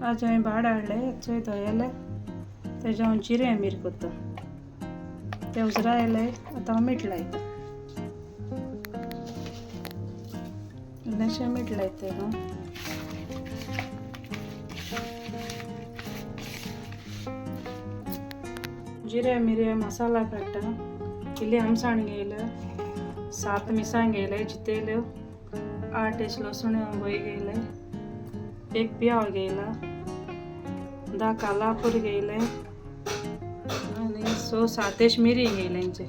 आज हांवें भाड हाडलें चोय धोयलें तेजें हांव जिरें मीर करता तें उजरायलें आतां हांव मीठ लायता इल्लेंशें मीठ लायता तेका जिरें मिरें मसाला काडटा इल्ली आमसाण घेयलें 7 मिरसांग घेयलें जितेल्यो 8 एश लसूण बोय घेयलें 1 प्याव घेयला 10 कालापूर घेयलें आनी 7 एश मिरी घेयलेंचे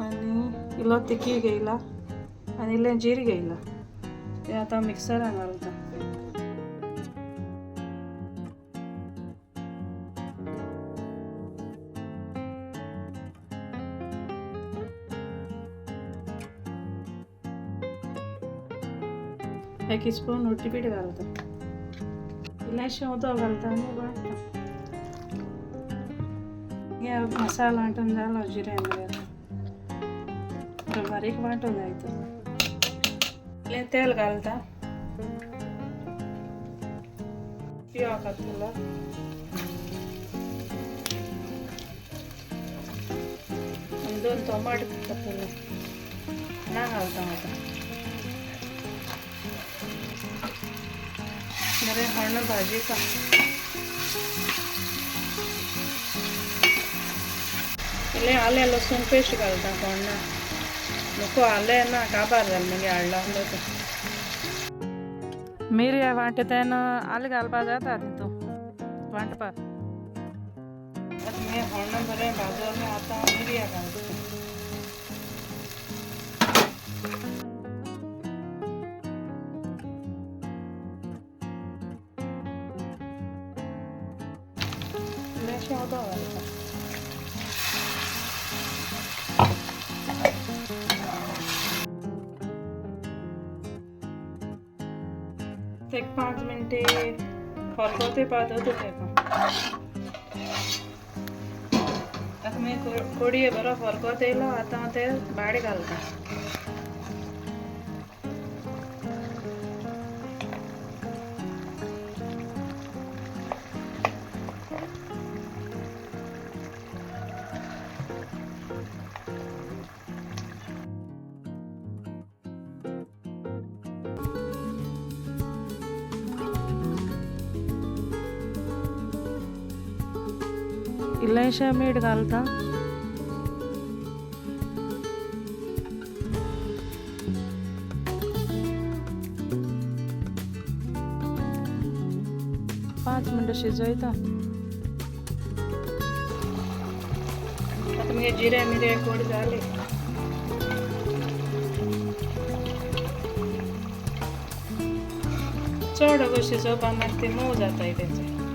आनी इल्लो तिकी घेयला आनी इल्लें जीर घेयला तें आतां मिक्सरान घालता एक स्पून उड्डपीठ घालता इल्लेंशें उदक घालता आनी वांटता हे मसाला वांटून जालो जिरें मिरें बारीक वांटून जायतो इल्लें तेल घालता पियाव घातलो आनी 2 टोमाट घातले ना घालता आतां बरें हण भाजीता इल्लें आलें लसूण पेस्ट घालता कोणा नको आलें ना काबार जालें मगे हाडला तो मिरयां वांटतेना आलें घालपा जाता तितून वांटपाक आतां मगे हण बरें भाजोलें आतां मिरयां घालता इल्लेंशें उदक घालता एक 5 मिनटी फरकोते पावता तेका आतां मागीर कोडये बरो फरकोत येयलो आतां हांव ते भाड घालता इल्लेंशें मीठ घालता पांच मिनटां शिजयता आतां मगे जिरें मिरें कोड जाली चड गो शिजोवपाक मागीर ती मोव जाताय तेंचे